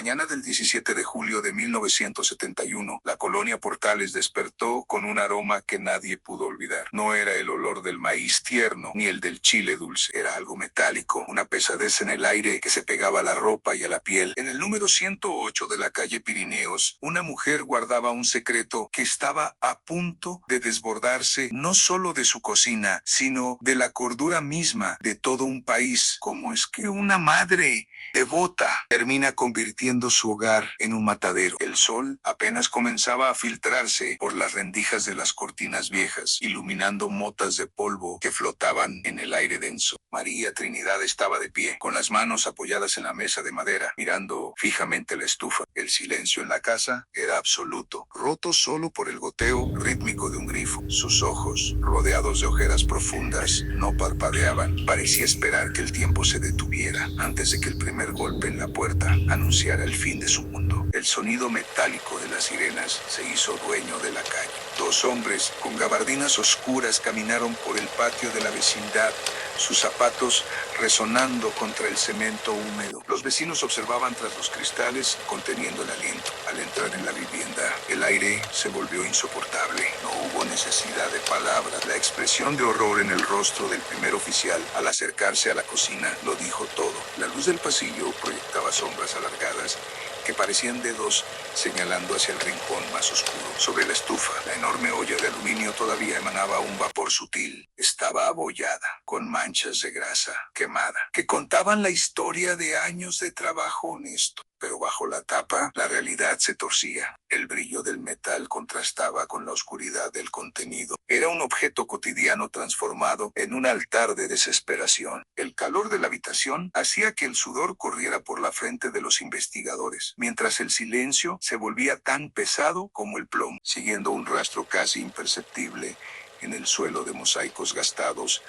mañana del 17 de julio de 1971, la colonia Portales despertó con un aroma que nadie pudo olvidar. No era el olor del maíz tierno, ni el del chile dulce. Era algo metálico, una pesadez en el aire que se pegaba a la ropa y a la piel. En el número 108 de la calle Pirineos, una mujer guardaba un secreto que estaba a punto de desbordarse no solo de su cocina, sino de la cordura misma de todo un país. ¿Cómo es que una madre devota termina convirtiendo su hogar en un matadero? El sol apenas comenzaba a filtrarse por las rendijas de las cortinas viejas, iluminando motas de polvo que flotaban en el aire denso. María Trinidad estaba de pie, con las manos apoyadas en la mesa de madera, mirando fijamente la estufa. El silencio en la casa era absoluto, roto solo por el goteo rítmico de un grifo. Sus ojos, rodeados de ojeras profundas, no parpadeaban. Parecía esperar que el tiempo se detuviera antes de que el primer golpe en la puerta anunciara el fin de su mundo. El sonido metálico de las sirenas se hizo dueño de la calle. Dos hombres con gabardinas oscuras caminaron por el patio de la vecindad, sus zapatos resonando contra el cemento húmedo. Los vecinos observaban tras los cristales, conteniendo el aliento. Al entrar en la vivienda, el aire se volvió insoportable. No hubo necesidad de palabras. La expresión de horror en el rostro del primer oficial al acercarse a la cocina lo dijo todo. La luz del pasillo proyectaba sombras alargadas que parecían dedos señalando hacia el rincón más oscuro. Sobre la estufa, la enorme olla de aluminio todavía emanaba un vapor sutil. Estaba abollada, con manchas de grasa quemada, que contaban la historia de años de trabajo honesto. Pero bajo la tapa, la realidad se torcía. El brillo del metal contrastaba con la oscuridad del contenido. Era un objeto cotidiano transformado en un altar de desesperación. El calor de la habitación hacía que el sudor corriera por la frente de los investigadores, mientras el silencio se volvía tan pesado como el plomo. Siguiendo un rastro casi imperceptible en el suelo de mosaicos gastados,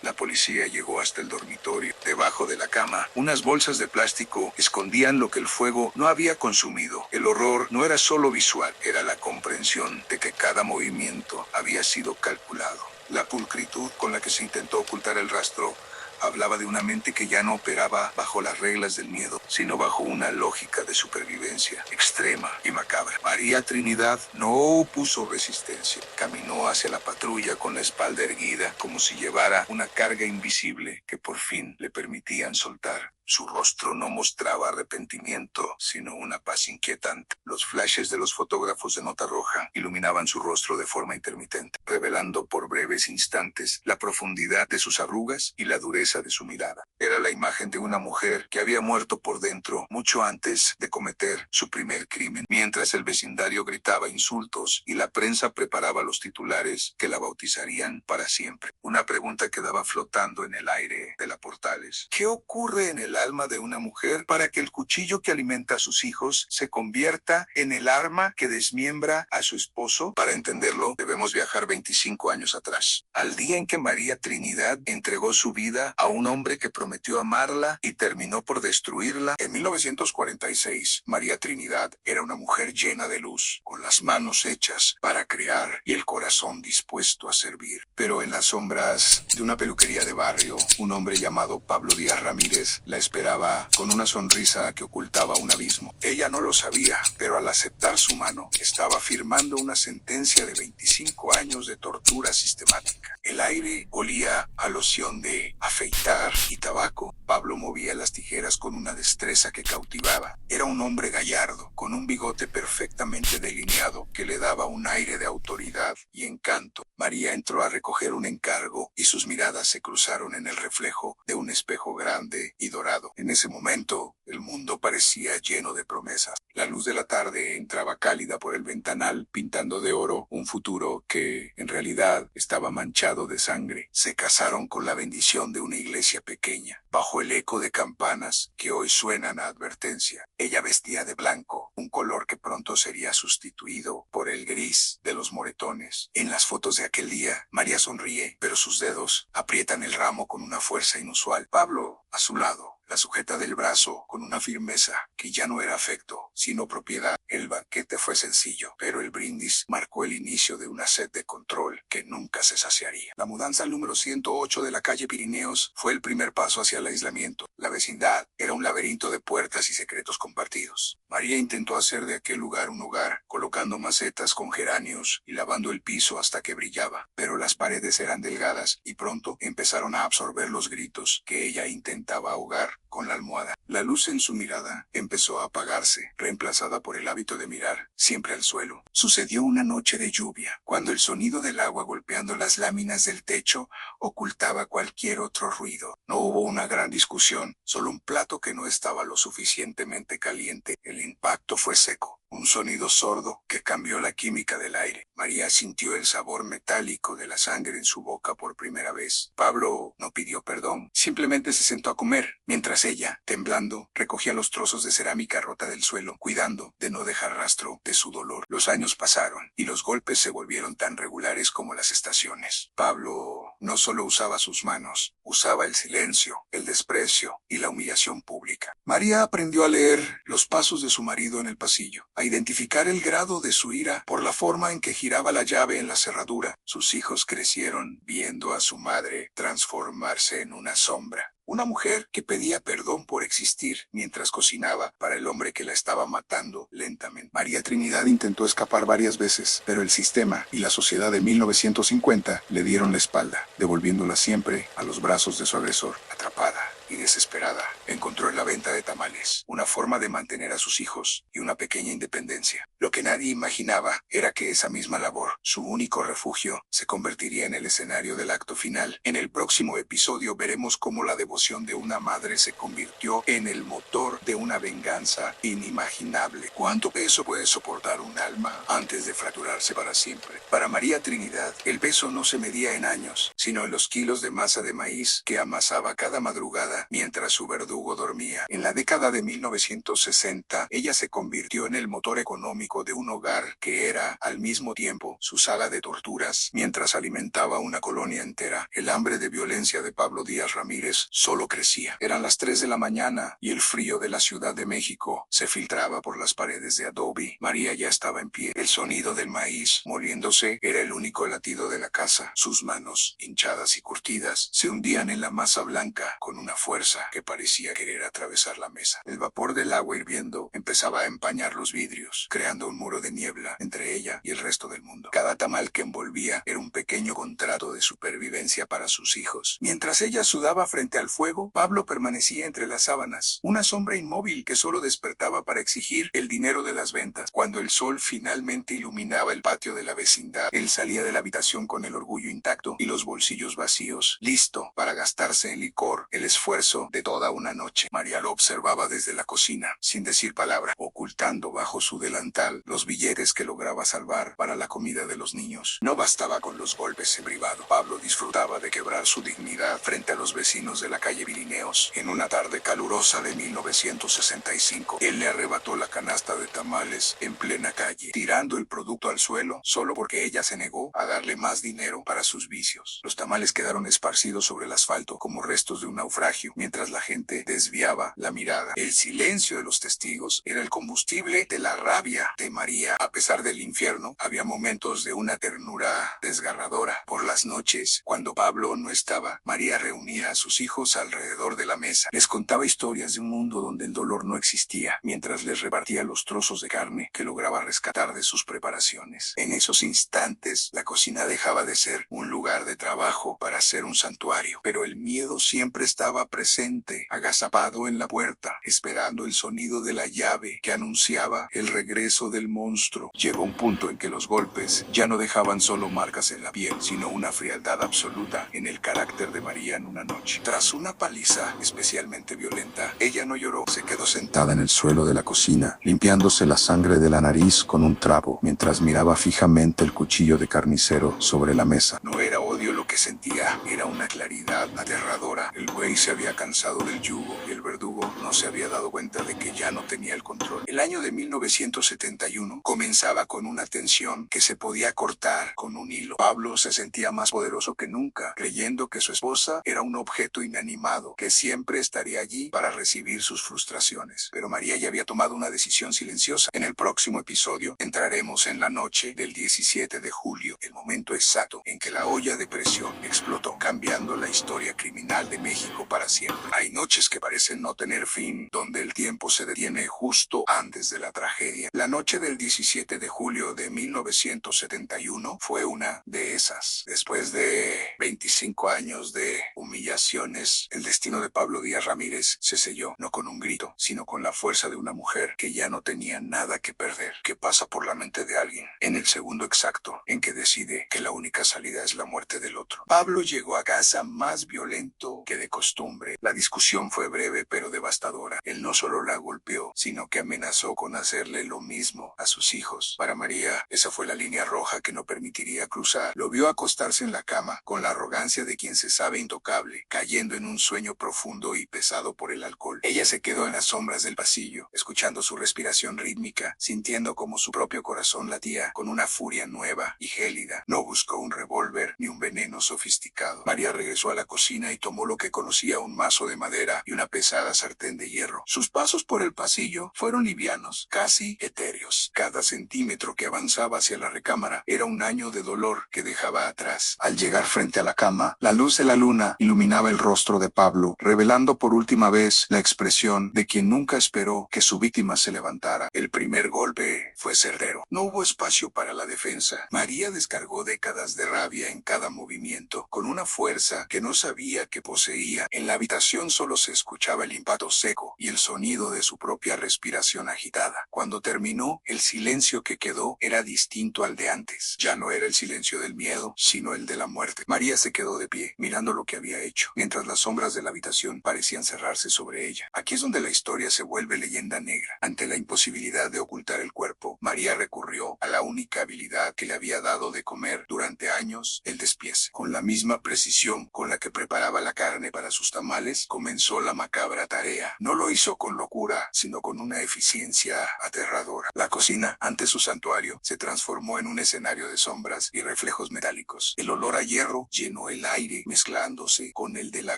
la policía llegó hasta el dormitorio. Debajo de la cama, unas bolsas de plástico escondían lo que el fuego no había consumido. El horror no era solo visual, era la comprensión de que cada movimiento había sido calculado. La pulcritud con la que se intentó ocultar el rastro hablaba de una mente que ya no operaba bajo las reglas del miedo, sino bajo una lógica de supervivencia extrema y macabra. María Trinidad no opuso resistencia. Caminó hacia la patrulla con la espalda erguida, como si llevara una carga invisible que por fin le permitían soltar. Su rostro no mostraba arrepentimiento, sino una paz inquietante. Los flashes de los fotógrafos de nota roja iluminaban su rostro de forma intermitente, revelando por breves instantes la profundidad de sus arrugas y la dureza de su mirada. Era la imagen de una mujer que había muerto por dentro mucho antes de cometer su primer crimen. Mientras el vecindario gritaba insultos y la prensa preparaba los titulares que la bautizarían para siempre. Una pregunta quedaba flotando en el aire de la Portales. ¿Qué ocurre en el alma de una mujer para que el cuchillo que alimenta a sus hijos se convierta en el arma que desmiembra a su esposo? Para entenderlo, debemos viajar 25 años atrás, al día en que María Trinidad entregó su vida a un hombre que prometió amarla y terminó por destruirla. En 1946, María Trinidad era una mujer llena de luz, con las manos hechas para crear y el corazón dispuesto a servir. Pero en las sombras de una peluquería de barrio, un hombre llamado Pablo Díaz Ramírez la esperaba con una sonrisa que ocultaba un abismo. Ella no lo sabía, pero al aceptar su mano, estaba firmando una sentencia de 25 años de tortura sistemática. El aire olía a loción de afeitar y tabaco. Pablo movía las tijeras con una destreza que cautivaba. Era un hombre gallardo, con un bigote perfectamente delineado que le daba un aire de autoridad y encanto. María entró a recoger un encargo y sus miradas se cruzaron en el reflejo de un espejo grande y dorado. En ese momento, el mundo parecía lleno de promesas. La luz de la tarde entraba cálida por el ventanal, pintando de oro un futuro que, en realidad, estaba manchado de sangre. Se casaron con la bendición de una iglesia pequeña, bajo el eco de campanas que hoy suenan a advertencia. Ella vestía de blanco, un color que pronto sería sustituido por el gris de los moretones. En las fotos de aquel día, María sonríe, pero sus dedos aprietan el ramo con una fuerza inusual. Pablo, a su lado, la sujeta del brazo con con una firmeza que ya no era afecto, sino propiedad. El banquete fue sencillo, pero el brindis marcó el inicio de una sed de control que nunca se saciaría. La mudanza al número 108 de la calle Pirineos fue el primer paso hacia el aislamiento. La vecindad era un laberinto de puertas y secretos compartidos. María intentó hacer de aquel lugar un hogar, colocando macetas con geranios y lavando el piso hasta que brillaba, pero las paredes eran delgadas y pronto empezaron a absorber los gritos que ella intentaba ahogar con la almohada. La luz en su mirada empezó a apagarse, reemplazada por el hábito de mirar siempre al suelo. Sucedió una noche de lluvia, cuando el sonido del agua golpeando las láminas del techo ocultaba cualquier otro ruido. No hubo una gran discusión, solo un plato que no estaba lo suficientemente caliente. El impacto fue seco. Un sonido sordo que cambió la química del aire. María sintió el sabor metálico de la sangre en su boca por primera vez. Pablo no pidió perdón, simplemente se sentó a comer, mientras ella, temblando, recogía los trozos de cerámica rota del suelo, cuidando de no dejar rastro de su dolor. Los años pasaron, y los golpes se volvieron tan regulares como las estaciones. Pablo no solo usaba sus manos, usaba el silencio, el desprecio y la humillación pública. María aprendió a leer los pasos de su marido en el pasillo, a identificar el grado de su ira por la forma en que giraba la llave en la cerradura. Sus hijos crecieron viendo a su madre transformarse en una sombra. Una mujer que pedía perdón por existir mientras cocinaba para el hombre que la estaba matando lentamente. María Trinidad intentó escapar varias veces, pero el sistema y la sociedad de 1950 le dieron la espalda, devolviéndola siempre a los brazos de su agresor. Atrapada y desesperada, encontró en la venta de tamales una forma de mantener a sus hijos y una pequeña independencia. Lo que nadie imaginaba era que esa misma labor, su único refugio, se convertiría en el escenario del acto final. En el próximo episodio veremos cómo la devoción de una madre se convirtió en el motor de una venganza inimaginable. ¿Cuánto peso puede soportar un alma antes de fracturarse para siempre? Para María Trinidad, el peso no se medía en años, sino en los kilos de masa de maíz que amasaba cada madrugada mientras su verdugo dormía. En la década de 1960, ella se convirtió en el motor económico de un hogar que era, al mismo tiempo, su sala de torturas, mientras alimentaba una colonia entera. El hambre de violencia de Pablo Díaz Ramírez solo crecía. Eran las 3 de la mañana y el frío de la Ciudad de México se filtraba por las paredes de adobe. María ya estaba en pie. El sonido del maíz moliéndose era el único latido de la casa. Sus manos, hinchadas y curtidas, se hundían en la masa blanca con una fuerza que parecía querer atravesar la mesa. El vapor del agua hirviendo empezaba a empañar los vidrios, creando un muro de niebla entre ella y el resto del mundo. Cada tamal que envolvía era un pequeño contrato de supervivencia para sus hijos. Mientras ella sudaba frente al fuego, Pablo permanecía entre las sábanas, una sombra inmóvil que solo despertaba para exigir el dinero de las ventas. Cuando el sol finalmente iluminaba el patio de la vecindad, él salía de la habitación con el orgullo intacto y los bolsillos vacíos, listo para gastarse en licor el esfuerzo de toda una noche. María lo observaba desde la cocina, sin decir palabra, ocultando bajo su delantal los billetes que lograba salvar para la comida de los niños. No bastaba con los golpes en privado. Pablo disfrutaba de quebrar su dignidad frente a los vecinos de la calle Pirineos. En una tarde calurosa de 1965, él le arrebató la canasta de tamales en plena calle, tirando el producto al suelo solo porque ella se negó a darle más dinero para sus vicios. Los tamales quedaron esparcidos sobre el asfalto como restos de un naufragio, mientras la gente desviaba la mirada. El silencio de los testigos era el combustible de la rabia de María. A pesar del infierno, había momentos de una ternura desgarradora. Por las noches, cuando Pablo no estaba, María reunía a sus hijos alrededor de la mesa. Les contaba historias de un mundo donde el dolor no existía, mientras les repartía los trozos de carne que lograba rescatar de sus preparaciones. En esos instantes, la cocina dejaba de ser un lugar de trabajo para ser un santuario, pero el miedo siempre estaba presente, agazapado en la puerta, esperando el sonido de la llave que anunciaba el regreso del monstruo. Llegó un punto en que los golpes ya no dejaban solo marcas en la piel, sino una frialdad absoluta en el carácter de María en una noche. Tras una paliza especialmente violenta, ella no lloró, se quedó sentada en el suelo de la cocina, limpiándose la sangre de la nariz con un trapo, mientras miraba fijamente el cuchillo de carnicero sobre la mesa. No era odio lo que sentía era una claridad aterradora. El buey se había cansado del yugo y el verdugo no se había dado cuenta de que ya no tenía el control. El año de 1971 comenzaba con una tensión que se podía cortar con un hilo. Pablo se sentía más poderoso que nunca, creyendo que su esposa era un objeto inanimado que siempre estaría allí para recibir sus frustraciones. Pero María ya había tomado una decisión silenciosa. En el próximo episodio entraremos en la noche del 17 de julio, el momento exacto en que la olla de presión explotó, cambiando la historia criminal de México para siempre. Hay noches que parecen no tener fin, donde el tiempo se detiene justo antes de la tragedia. La noche del 17 de julio de 1971 fue una de esas. Después de 25 años de humillaciones, el destino de Pablo Díaz Ramírez se selló, no con un grito, sino con la fuerza de una mujer que ya no tenía nada que perder. ¿Qué pasa por la mente de alguien en el segundo exacto en que decide que la única salida es la muerte del otro? Pablo llegó a casa más violento que de costumbre. La discusión fue breve pero devastadora. Él no solo la golpeó, sino que amenazó con hacerle lo mismo a sus hijos. Para María, esa fue la línea roja que no permitiría cruzar. Lo vio acostarse en la cama, con la arrogancia de quien se sabe intocable, cayendo en un sueño profundo y pesado por el alcohol. Ella se quedó en las sombras del pasillo, escuchando su respiración rítmica, sintiendo como su propio corazón latía con una furia nueva y gélida. No buscó un revólver ni un veneno sofisticado. María regresó a la cocina y tomó lo que conocía: un mazo de madera y una pesada sartén de hierro. Sus pasos por el pasillo fueron livianos, casi etéreos. Cada centímetro que avanzaba hacia la recámara era un año de dolor que dejaba atrás. Al llegar frente a la cama, la luz de la luna iluminaba el rostro de Pablo, revelando por última vez la expresión de quien nunca esperó que su víctima se levantara. El primer golpe fue certero. No hubo espacio para la defensa. María descargó décadas de rabia en cada movimiento, con una fuerza que no sabía que poseía. En la habitación solo se escuchaba el impacto seco y el sonido de su propia respiración agitada. Cuando terminó, el silencio que quedó era distinto al de antes. Ya no era el silencio del miedo, sino el de la muerte. María se quedó de pie, mirando lo que había hecho, mientras las sombras de la habitación parecían cerrarse sobre ella. Aquí es donde la historia se vuelve leyenda negra. Ante la imposibilidad de ocultar el cuerpo, María recurrió a la única habilidad que le había dado de comer durante años: el despiece. Con la misma precisión con la que preparaba la carne para sus tamales, comenzó la macabra tarea. No lo hizo con locura, sino con una eficiencia aterradora. La cocina, ante su santuario, se transformó en un escenario de sombras y reflejos metálicos. El olor a hierro llenó el aire, mezclándose con el de la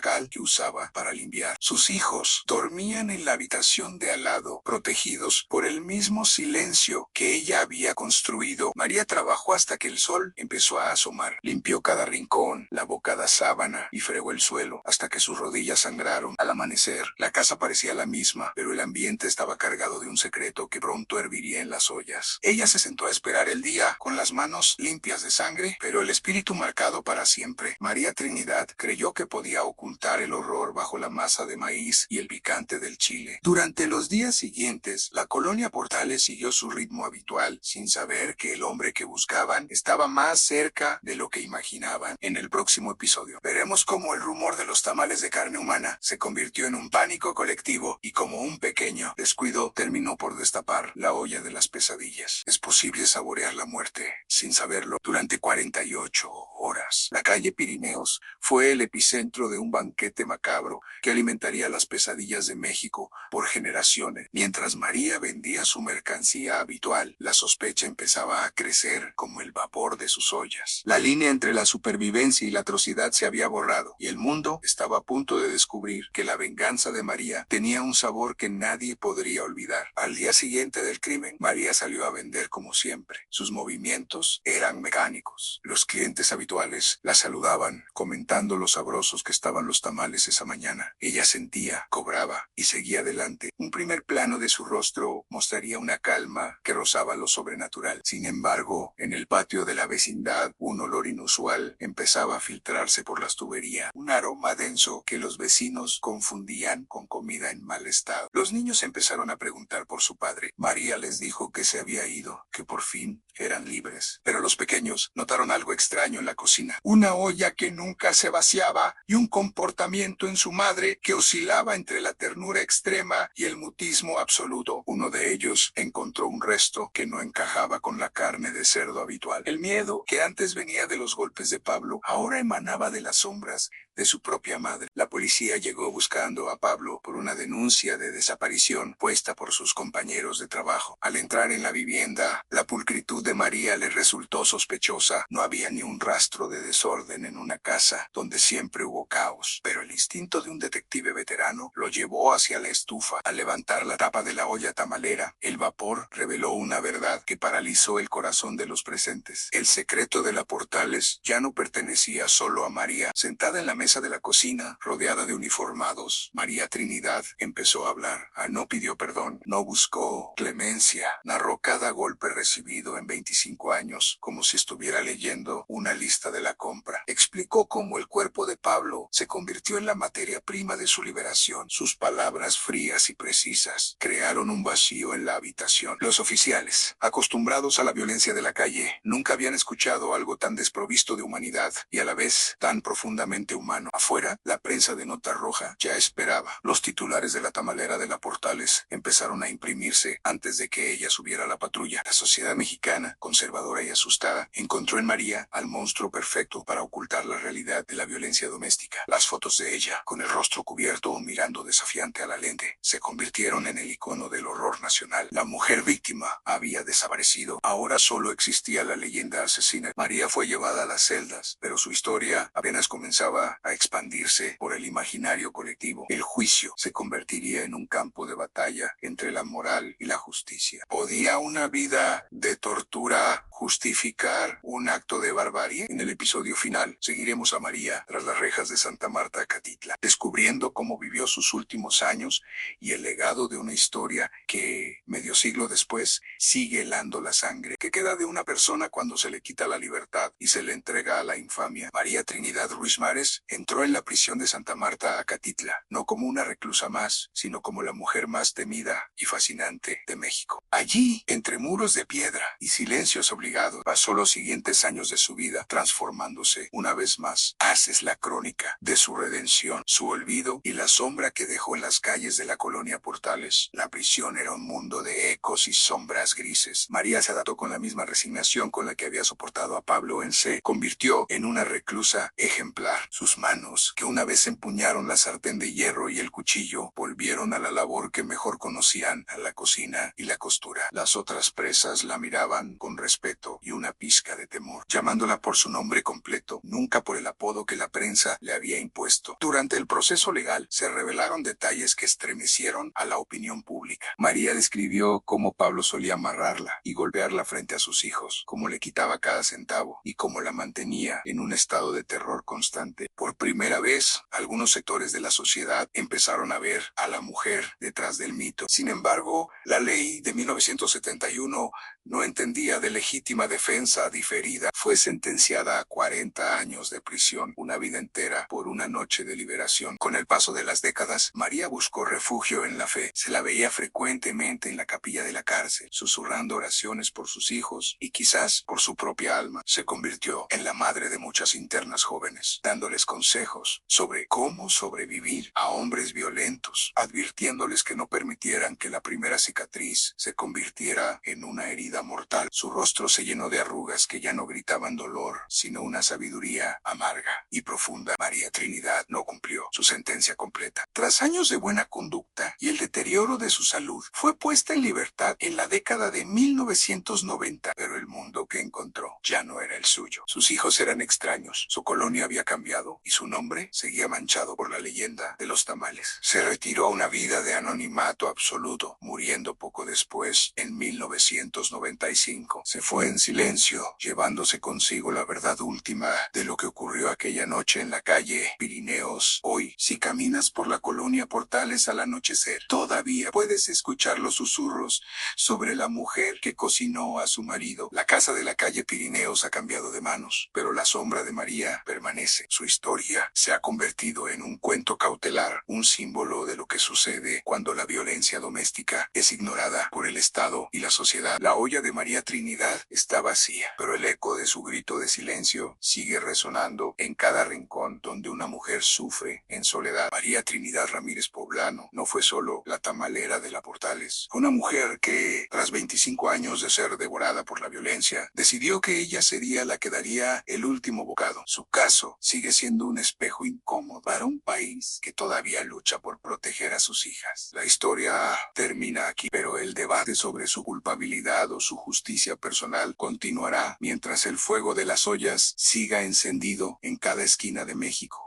cal que usaba para limpiar. Sus hijos dormían en la habitación de al lado, protegidos por el mismo silencio que ella había construido. María trabajó hasta que el sol empezó a asomar. Limpió cada rincón, lavó cada sábana y fregó el suelo hasta que sus rodillas sangraron. Al amanecer, la casa parecía la misma, pero el ambiente estaba cargado de un secreto que pronto herviría en las ollas. Ella se sentó a esperar el día, con las manos limpias de sangre, pero el espíritu marcado para siempre. María Trinidad creyó que podía ocultar el horror bajo la masa de maíz y el picante del chile. Durante los días siguientes, la colonia Portales siguió su ritmo habitual, sin saber que el hombre que buscaban estaba más cerca de lo que imaginaban. En el próximo episodio, veremos cómo el rumor de los tamales de carne humana se convirtió en un pánico colectivo y cómo un pequeño descuido terminó por destapar la olla de las pesadillas. Es posible saborear la muerte sin saberlo. Durante 48 horas, la calle Pirineos fue el epicentro de un banquete macabro que alimentaría las pesadillas de México por generaciones. Mientras María vendía su mercancía habitual, la sospecha empezaba a crecer como el vapor de sus ollas. La línea entre la supervivencia y la atrocidad se había borrado, y el mundo estaba a punto de descubrir que la venganza de María tenía un sabor que nadie podría olvidar. Al día siguiente del crimen, María salió a vender como siempre. Sus movimientos eran mecánicos. Los clientes habituales la saludaban, comentando lo sabrosos que estaban los tamales esa mañana. Ella sentía, cobraba y seguía adelante. Un primer plano de su rostro mostraría una calma que rozaba lo sobrenatural. Sin embargo, en el patio de la vecindad, un olor inusual empezaba a filtrarse por las tuberías. Un aroma denso que los vecinos confundían con comida en mal estado. Los niños empezaron a preguntar por su padre. María les dijo que se había ido, que por fin eran libres. Pero los pequeños notaron algo extraño en la cocina. Una olla que nunca se vaciaba y un comportamiento en su madre que oscilaba entre la ternura extrema y el mutismo absoluto. Uno de ellos encontró un resto que no encajaba con la carne de cerdo habitual. El miedo, que antes venía de los golpes de Pablo ahora emanaba de las sombras de su propia madre. La policía llegó buscando a Pablo por una denuncia de desaparición puesta por sus compañeros de trabajo. Al entrar en la vivienda, la pulcritud de María le resultó sospechosa. No había ni un rastro de desorden en una casa donde siempre hubo caos, pero el instinto de un detective veterano lo llevó hacia la estufa. Al levantar la tapa de la olla tamalera, el vapor reveló una verdad que paralizó el corazón de los presentes. El secreto de la Portales ya no pertenecía solo a María. Sentada en la mesa de la cocina, rodeada de uniformados, María Trinidad empezó a hablar. No pidió perdón, no buscó clemencia, narró cada golpe recibido en 25 años, como si estuviera leyendo una lista de la compra. Explicó cómo el cuerpo de Pablo se convirtió en la materia prima de su liberación. Sus palabras frías y precisas crearon un vacío en la habitación. Los oficiales, acostumbrados a la violencia de la calle, nunca habían escuchado algo tan desprovisto de humanidad y a la vez tan profundamente humano. Afuera, la prensa de nota roja ya esperaba. Los titulares de la tamalera de la Portales empezaron a imprimirse antes de que ella subiera a la patrulla. La sociedad mexicana, conservadora y asustada, encontró en María al monstruo perfecto para ocultar la realidad de la violencia doméstica. Las fotos de ella, con el rostro cubierto o mirando desafiante a la lente, se convirtieron en el icono del horror nacional. La mujer víctima había desaparecido. Ahora solo existía la leyenda asesina. María fue llevada a las celdas, pero su historia apenas comenzaba a expandirse por el imaginario colectivo. El juicio se convertiría en un campo de batalla entre la moral y la justicia. ¿Podía una vida de tortura justificar un acto de barbarie? En el episodio final, seguiremos a María tras las rejas de Santa Marta, Acatitla, descubriendo cómo vivió sus últimos años y el legado de una historia que, medio siglo después, sigue helando la sangre que queda de una persona cuando se le quita la libertad y se le entrega a la infamia. María Trinidad Ruiz Mares entró en la prisión de Santa Marta, Acatitla, no como una reclusa más, sino como la mujer más temida y fascinante de México. Allí, entre muros de piedra y silencios obligados, pasó los siguientes años de su vida, transformándose una vez más. Haces la crónica de su redención, su olvido y la sombra que dejó en las calles de la colonia Portales. La prisión era un mundo de ecos y sombras grises. María se adaptó con la misma resignación con la que había soportado a Pablo. Se convirtió en una reclusa ejemplar. Sus manos, que una vez empuñaron la sartén de hierro y el cuchillo, volvieron a la labor que mejor conocían, a la cocina y la costura. Las otras presas la miraban con respeto y una pizca de temor, llamándola por su nombre completo, nunca por el apodo que la prensa le había impuesto. Durante el proceso legal se revelaron detalles que estremecieron a la opinión pública. María describió cómo Pablo solía amarrarla y golpearla frente a sus hijos, cómo le quitaba cada centavo y cómo la mantenía en un estado de terror constante. Por primera vez, algunos sectores de la sociedad empezaron a ver a la mujer detrás del mito. Sin embargo, la ley de 1971 no entendía de legítima defensa diferida. Fue sentenciada a 40 años de prisión, una vida entera, por una noche de liberación. Con el paso de las décadas, María buscó refugio en la fe. Se la veía frecuentemente en la capilla de la cárcel, susurrando oraciones por sus hijos y quizás por su propia alma. Se convirtió en la madre de muchas internas jóvenes, dándoles consejos sobre cómo sobrevivir a hombres violentos, advirtiéndoles que no permitieran que la primera cicatriz se convirtiera en una herida mortal. Su rostro se llenó de arrugas que ya no gritaban dolor, sino una sabiduría amarga y profunda. María Trinidad no cumplió su sentencia completa. Tras años de buena conducta y el deterioro de su salud, fue puesta en libertad en la década de 1990, pero el mundo que encontró ya no era el suyo. Sus hijos eran extraños, su colonia había cambiado y su nombre seguía manchado por la leyenda de los tamales. Se retiró a una vida de anonimato absoluto, muriendo poco después, en 1995. Se fue en silencio, llevándose consigo la verdad última de lo que ocurrió aquella noche en la calle Pirineos. Hoy, si caminas por la colonia Portales al anochecer, todavía puedes escuchar los susurros sobre la mujer que cocinó a su marido. La casa de la calle Pirineos ha cambiado de manos, pero la sombra de María permanece. Su historia historia se ha convertido en un cuento cautelar, un símbolo de lo que sucede cuando la violencia doméstica es ignorada por el Estado y la sociedad. La olla de María Trinidad está vacía, pero el eco de su grito de silencio sigue resonando en cada rincón donde una mujer sufre en soledad. María Trinidad Ramírez Poblano no fue solo la tamalera de la Portales. Fue una mujer que, tras 25 años de ser devorada por la violencia, decidió que ella sería la que daría el último bocado. Su caso sigue siendo un espejo incómodo para un país que todavía lucha por proteger a sus hijas. La historia termina aquí, pero el debate sobre su culpabilidad o su justicia personal continuará mientras el fuego de las ollas siga encendido en cada esquina de México.